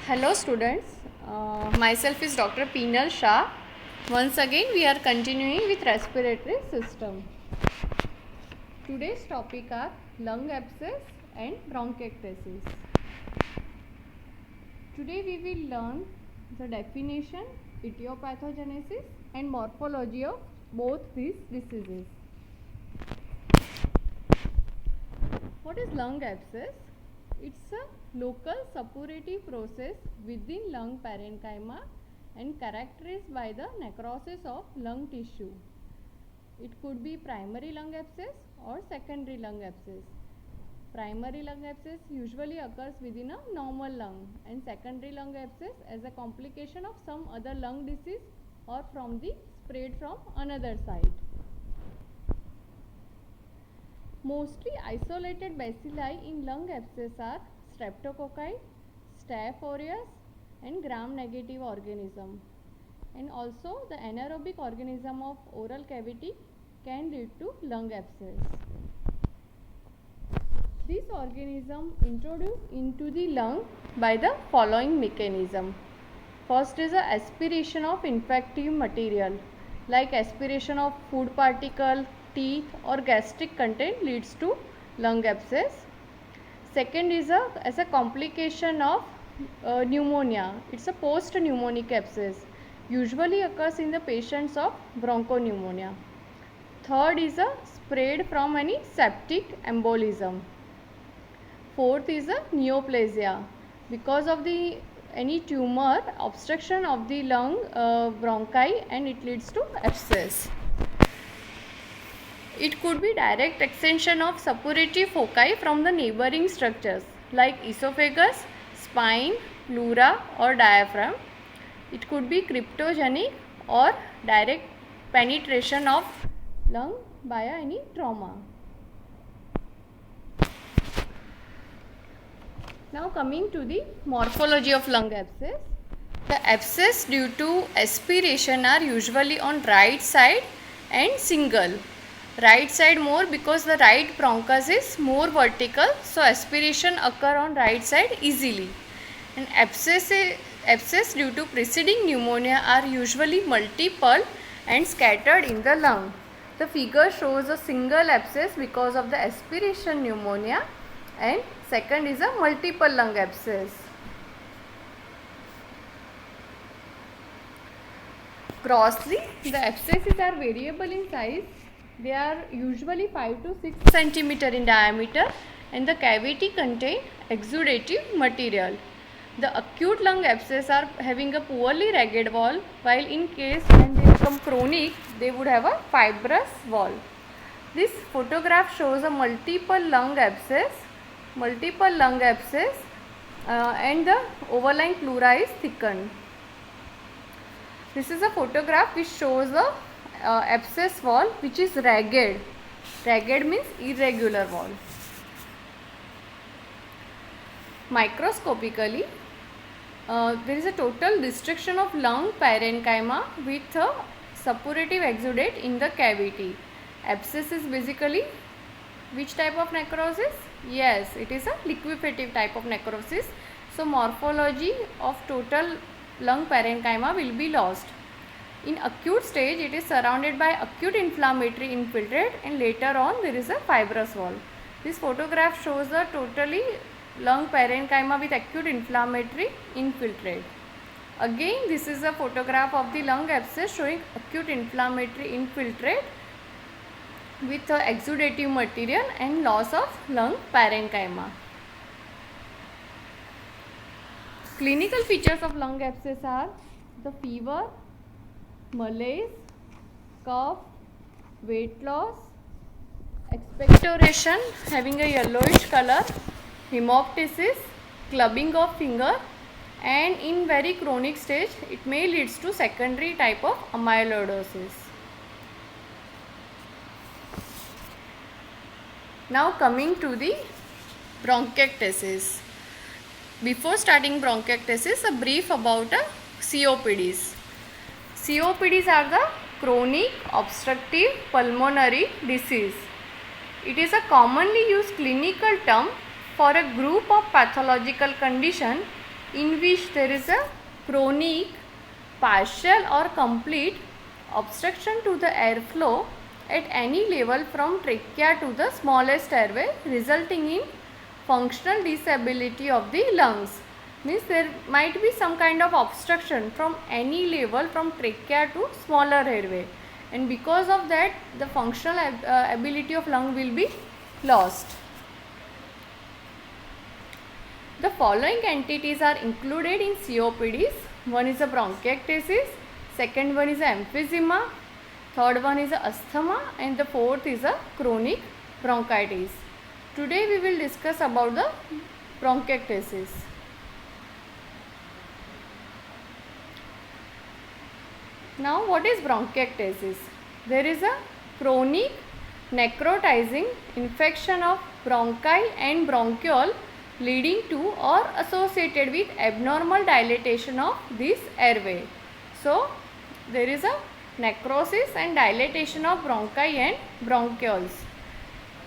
Hello students, myself is Dr. Peenal Shah. Once again we are continuing with respiratory system. Today's topic are lung abscess and bronchiectasis. Today we will learn the definition, etiopathogenesis and morphology of both these diseases. What is lung abscess? It's a local suppurative process within lung parenchyma and characterized by the necrosis of lung tissue. It could be primary lung abscess or secondary lung abscess. Primary lung abscess usually occurs within a normal lung, and secondary lung abscess as a complication of some other lung disease or from the spread from another site. Mostly isolated bacilli in lung abscess are streptococci, staph aureus and gram-negative organism, and also the anaerobic organism of oral cavity can lead to lung abscess. This organism introduced into the lung by the following mechanism. First is the aspiration of infective material like aspiration of food particle, teeth or gastric content leads to lung abscess. Second is as a complication of pneumonia. It's a post-pneumonic abscess. Usually occurs in the patients of bronchopneumonia. Third is a spread from any septic embolism. Fourth is a neoplasia. Because of the any tumor obstruction of the lung bronchi and it leads to abscess. It could be direct extension of suppurative foci from the neighboring structures like esophagus, spine, pleura or diaphragm. It could be cryptogenic or direct penetration of lung via any trauma. Now coming to the morphology of lung abscess. The abscess due to aspiration are usually on right side and single. Right side more because the right bronchus is more vertical, so aspiration occur on right side easily. And abscess due to preceding pneumonia are usually multiple and scattered in the lung. The figure shows a single abscess because of the aspiration pneumonia, and second is a multiple lung abscess. Grossly, the abscesses are variable in size. They are usually 5 to 6 cm in diameter and the cavity contain exudative material. The acute lung abscess are having a poorly ragged wall, while in case when they become chronic, they would have a fibrous wall. This photograph shows a multiple lung abscess and the overlying pleura is thickened. This is a photograph which shows the abscess wall which is ragged. Ragged means irregular wall. Microscopically, there is a total destruction of lung parenchyma with a suppurative exudate in the cavity. Abscess is basically which type of necrosis? Yes, it is a liquefative type of necrosis. So morphology of total lung parenchyma will be lost. In acute stage, it is surrounded by acute inflammatory infiltrate and later on there is a fibrous wall. This photograph shows the totally lung parenchyma with acute inflammatory infiltrate. Again, this is a photograph of the lung abscess showing acute inflammatory infiltrate with exudative material and loss of lung parenchyma. Clinical features of lung abscess are the fever, malaise, cough, weight loss, expectoration having a yellowish color, hemoptysis, clubbing of finger, and in very chronic stage it may leads to secondary type of amyloidosis. Now coming to the bronchiectasis. Before starting bronchiectasis, a brief about COPDs. COPDs are the chronic obstructive pulmonary disease. It is a commonly used clinical term for a group of pathological conditions in which there is a chronic, partial or complete obstruction to the airflow at any level from trachea to the smallest airway, resulting in functional disability of the lungs. Means there might be some kind of obstruction from any level from trachea to smaller airway, and because of that the functional ability of lung will be lost. The following entities are included in COPDs. One is a bronchiectasis, second one is a emphysema, third one is a asthma, and the fourth is a chronic bronchitis. Today we will discuss about the bronchiectasis. Now what is bronchiectasis? There is a chronic necrotizing infection of bronchi and bronchiole leading to or associated with abnormal dilatation of this airway. So there is a necrosis and dilatation of bronchi and bronchioles.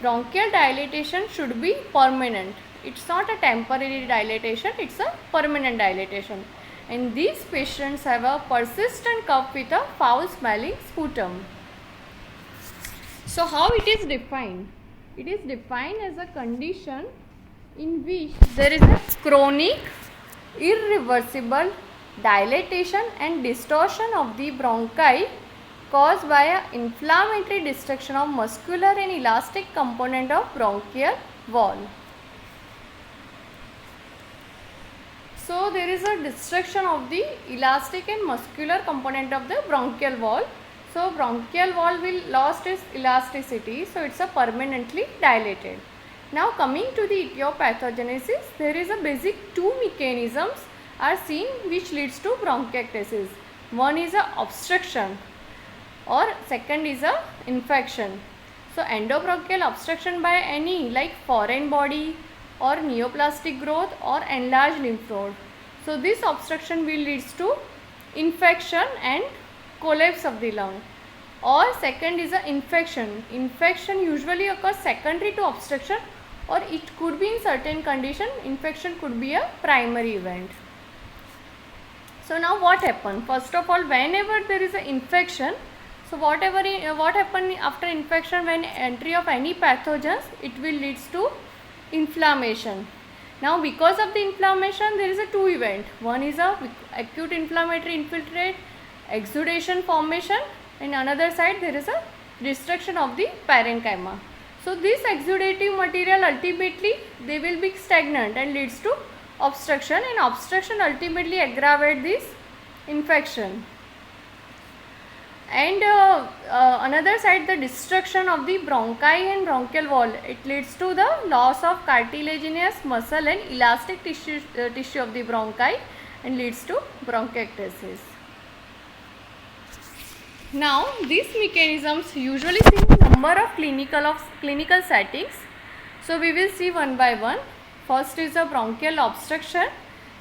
Bronchial dilatation should be permanent. It's not a temporary dilatation, it's a permanent dilatation. And these patients have a persistent cough with a foul smelling sputum. So how it is defined? It is defined as a condition in which there is a chronic, irreversible dilatation and distortion of the bronchi caused by an inflammatory destruction of muscular and elastic component of bronchial wall. So there is a destruction of the elastic and muscular component of the bronchial wall. So bronchial wall will lost its elasticity, so it's a permanently dilated. Now coming to the etiopathogenesis, there is a basic two mechanisms are seen which leads to bronchiectasis. One is a obstruction or second is a infection. So endobronchial obstruction by any like foreign body or neoplastic growth or enlarged lymph node. So this obstruction will leads to infection and collapse of the lung. Or second is a infection. Infection usually occurs secondary to obstruction, or it could be in certain condition infection could be a primary event. So now what happened? First of all, whenever there is an infection, so what happen after infection, when entry of any pathogens, it will leads to inflammation. Now because of the inflammation there is a two event. One is a acute inflammatory infiltrate exudation formation, and another side there is a destruction of the parenchyma. So this exudative material ultimately they will be stagnant and leads to obstruction, and obstruction ultimately aggravate this infection. And another side, the destruction of the bronchi and bronchial wall, it leads to the loss of cartilaginous muscle and elastic tissue of the bronchi and leads to bronchiectasis. Now these mechanisms usually seen in number of clinical settings. So we will see one by one. First is a bronchial obstruction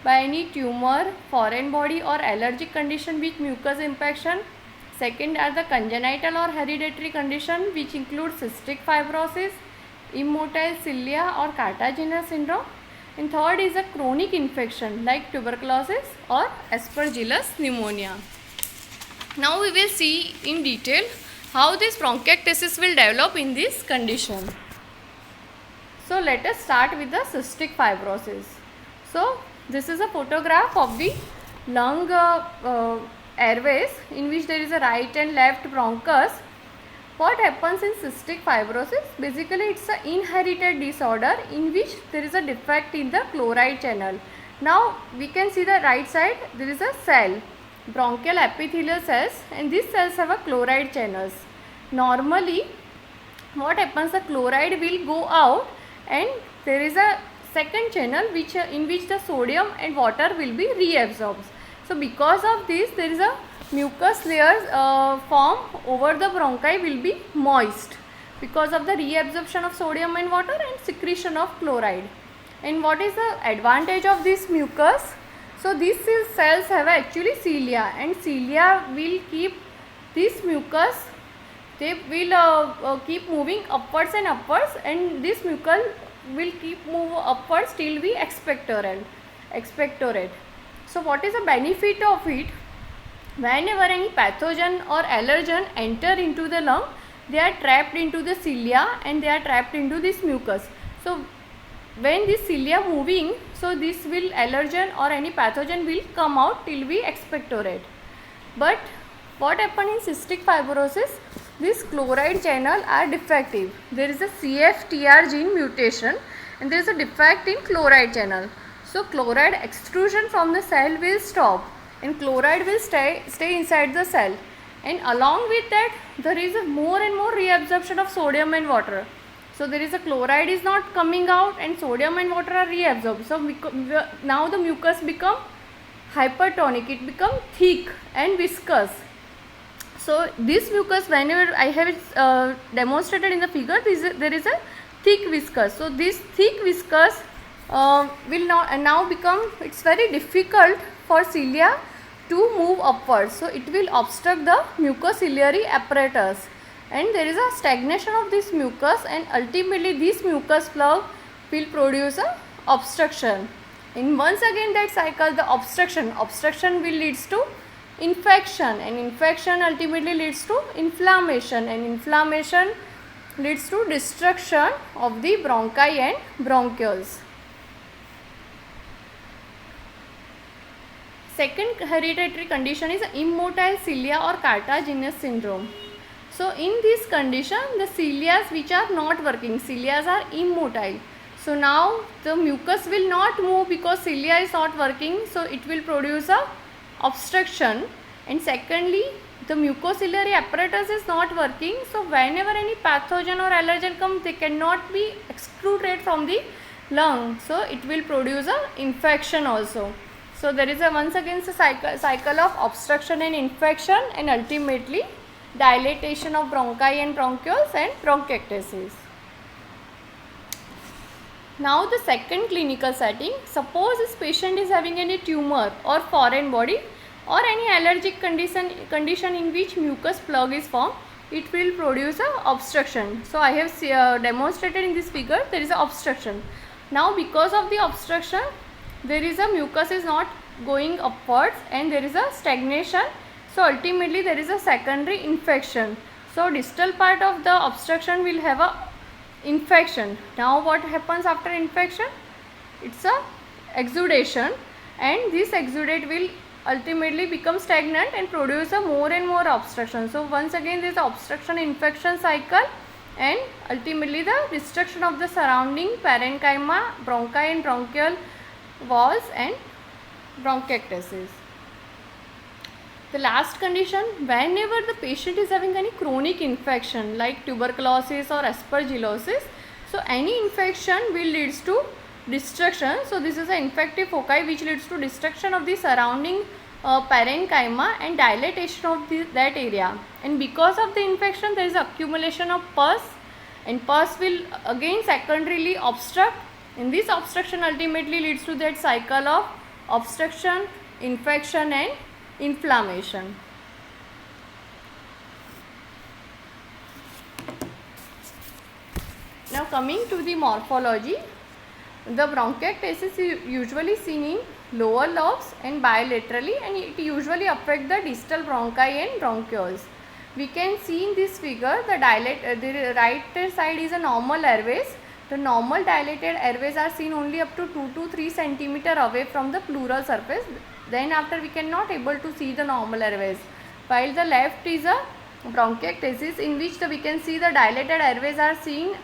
by any tumor, foreign body or allergic condition with mucus infection. Second are the congenital or hereditary condition which include cystic fibrosis, immotile cilia or Cartagena syndrome. And third is a chronic infection like tuberculosis or Aspergillus pneumonia. Now we will see in detail how this bronchiectasis will develop in this condition. So let us start with the cystic fibrosis. So this is a photograph of the lung airways in which there is a right and left bronchus. What happens in cystic fibrosis? Basically it's an inherited disorder in which there is a defect in the chloride channel. Now we can see the right side, there is a cell, bronchial epithelial cells, and these cells have a chloride channels. Normally what happens, the chloride will go out and there is a second channel which in which the sodium and water will be reabsorbed. So because of this there is a mucus layers form over the bronchi will be moist because of the reabsorption of sodium and water and secretion of chloride. And what is the advantage of this mucus? So these cells have actually cilia, and cilia will keep this mucus, they will keep moving upwards and this mucus will keep move upwards till the expectorant. expectorate. So what is the benefit of it? Whenever any pathogen or allergen enter into the lung, they are trapped into the cilia and they are trapped into this mucus. So when this cilia moving, so this will allergen or any pathogen will come out till we expectorate. But what happen in cystic fibrosis? This chloride channel are defective. There is a CFTR gene mutation and there is a defect in chloride channel. So chloride extrusion from the cell will stop and chloride will stay inside the cell, and along with that there is a more and more reabsorption of sodium and water. So there is a chloride is not coming out and sodium and water are reabsorbed. So now the mucus become hypertonic, it become thick and viscous. So this mucus, whenever I have demonstrated in the figure, there is a thick viscous. So this thick viscous will now become, it's very difficult for cilia to move upwards. So it will obstruct the mucociliary apparatus and there is a stagnation of this mucus, and ultimately this mucus plug will produce a obstruction. And once again that cycle, the obstruction will leads to infection, and infection ultimately leads to inflammation, and inflammation leads to destruction of the bronchi and bronchioles. Second hereditary condition is immotile cilia or cartilaginous syndrome. So in this condition, the cilia which are not working, cilia are immotile. So now the mucus will not move because cilia is not working, so it will produce a obstruction. And secondly, the mucociliary apparatus is not working, so whenever any pathogen or allergen comes, they cannot be excreted from the lung, so it will produce a infection also. So there is a once again a cycle of obstruction and infection, and ultimately dilatation of bronchi and bronchioles and bronchiectasis. Now the second clinical setting, suppose this patient is having any tumor or foreign body or any allergic condition in which mucus plug is formed, it will produce a obstruction. So I have demonstrated in this figure, there is a obstruction. Now because of the obstruction, there is a mucus is not going upwards and there is a stagnation. So ultimately there is a secondary infection. So distal part of the obstruction will have a infection. Now what happens after infection? It's a exudation, and this exudate will ultimately become stagnant and produce a more and more obstruction. So once again there is a obstruction infection cycle, and ultimately the destruction of the surrounding parenchyma, bronchi and bronchial walls and bronchiectasis. The last condition, whenever the patient is having any chronic infection like tuberculosis or aspergillosis, so any infection will leads to destruction. So this is an infective foci which leads to destruction of the surrounding parenchyma and dilatation of that area, and because of the infection there is accumulation of pus, and pus will again secondarily obstruct, and this obstruction ultimately leads to that cycle of obstruction, infection and inflammation. Now coming to the morphology, the bronchiectasis is usually seen in lower lobes and bilaterally, and it usually affects the distal bronchi and bronchioles. We can see in this figure the right side is a normal airways. The normal dilated airways are seen only up to 2 to 3 cm away from the pleural surface. Then after we cannot able to see the normal airways. While the left is a bronchiectasis in which we can see the dilated airways are seen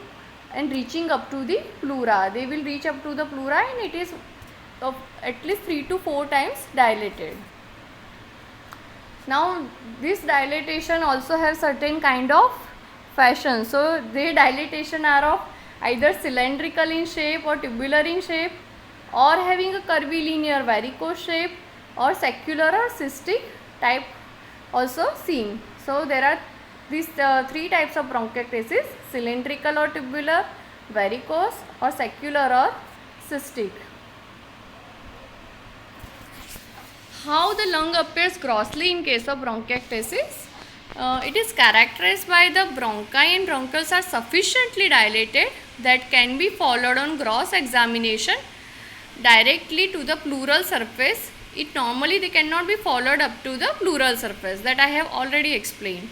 and reaching up to the pleura. They will reach up to the pleura and it is of at least 3 to 4 times dilated. Now this dilatation also has certain kind of fashion. So their dilatation are of either cylindrical in shape or tubular in shape, or having a curvilinear varicose shape, or secular or cystic type also seen. So there are these 3 types of bronchiectasis: cylindrical or tubular, varicose, or secular or cystic. How the lung appears grossly in case of bronchiectasis? It is characterized by the bronchi and bronchioles are sufficiently dilated that can be followed on gross examination. directly to the pleural surface. It normally they cannot be followed up to the pleural surface, that I have already explained.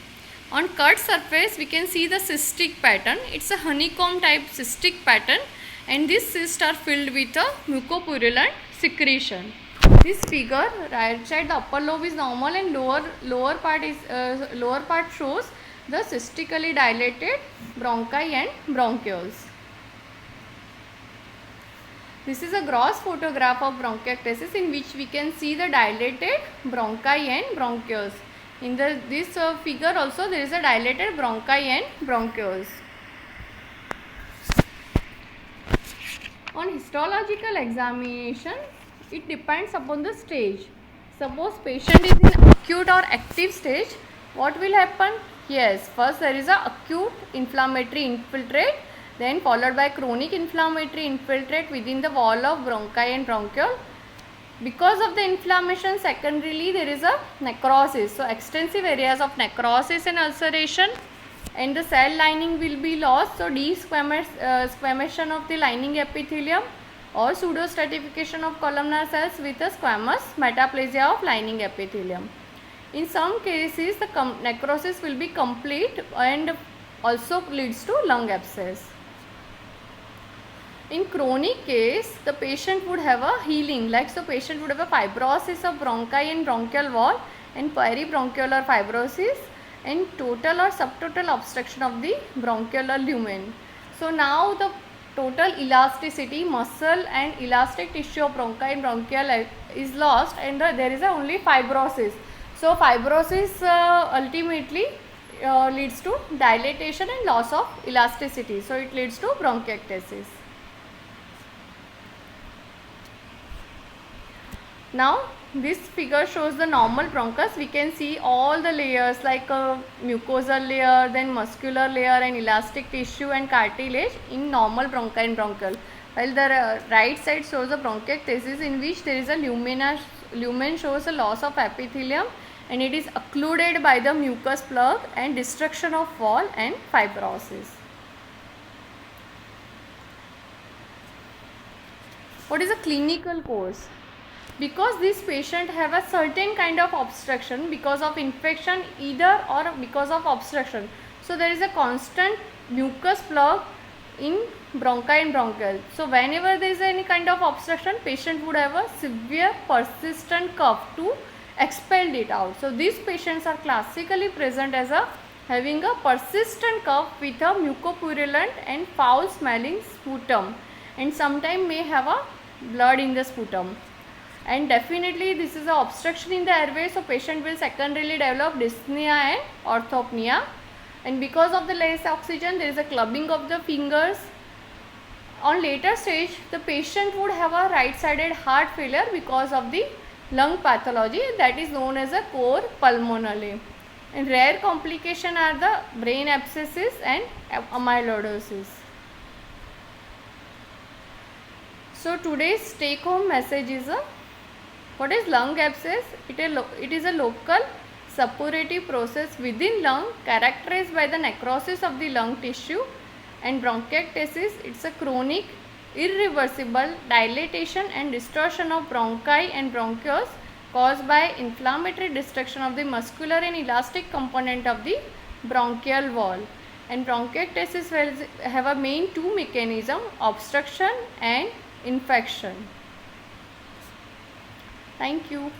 On cut surface we can see the cystic pattern. It's a honeycomb type cystic pattern, and these cysts are filled with a mucopurulent secretion. This figure, right side the upper lobe is normal and lower part shows the cystically dilated bronchi and bronchioles. This is a gross photograph of bronchiectasis in which we can see the dilated bronchi and bronchioles. In this figure also there is a dilated bronchi and bronchioles. On histological examination, it depends upon the stage. Suppose patient is in acute or active stage, what will happen? Yes, first there is a acute inflammatory infiltrate, then followed by chronic inflammatory infiltrate within the wall of bronchi and bronchiole. Because of the inflammation, secondarily there is a necrosis. So extensive areas of necrosis and ulceration, and the cell lining will be lost. So desquamation of the lining epithelium or pseudostratification of columnar cells with a squamous metaplasia of lining epithelium. In some cases the necrosis will be complete and also leads to lung abscess. In chronic case, the patient would have a healing, like so patient would have a fibrosis of bronchi and bronchial wall and peribronchiolar fibrosis and total or subtotal obstruction of the bronchiolar lumen. So now the total elasticity, muscle and elastic tissue of bronchi and bronchial is lost, and there is only fibrosis. So fibrosis ultimately leads to dilatation and loss of elasticity. So it leads to bronchiectasis. Now this figure shows the normal bronchus. We can see all the layers like a mucosal layer, then muscular layer and elastic tissue and cartilage in normal bronchi and bronchiole. While the right side shows a bronchiectasis in which there is a lumen shows a loss of epithelium and it is occluded by the mucus plug and destruction of wall and fibrosis. What is a clinical course? Because this patient have a certain kind of obstruction because of infection either or because of obstruction. So there is a constant mucus plug in bronchi and bronchiole. So whenever there is any kind of obstruction, patient would have a severe persistent cough to expel it out. So these patients are classically present as having a persistent cough with a mucopurulent and foul smelling sputum, and sometimes may have a blood in the sputum. And definitely this is an obstruction in the airway, so patient will secondarily develop dyspnea and orthopnea. And because of the less oxygen, there is a clubbing of the fingers. On later stage, the patient would have a right-sided heart failure because of the lung pathology that is known as a cor pulmonale. And rare complication are the brain abscesses and amyloidosis. So today's take-home message is what is lung abscess? It is a local suppurative process within lung characterized by the necrosis of the lung tissue, and bronchiectasis, it's a chronic irreversible dilatation and distortion of bronchi and bronchioles caused by inflammatory destruction of the muscular and elastic component of the bronchial wall. And bronchiectasis will have a main two mechanism, obstruction and infection. Thank you.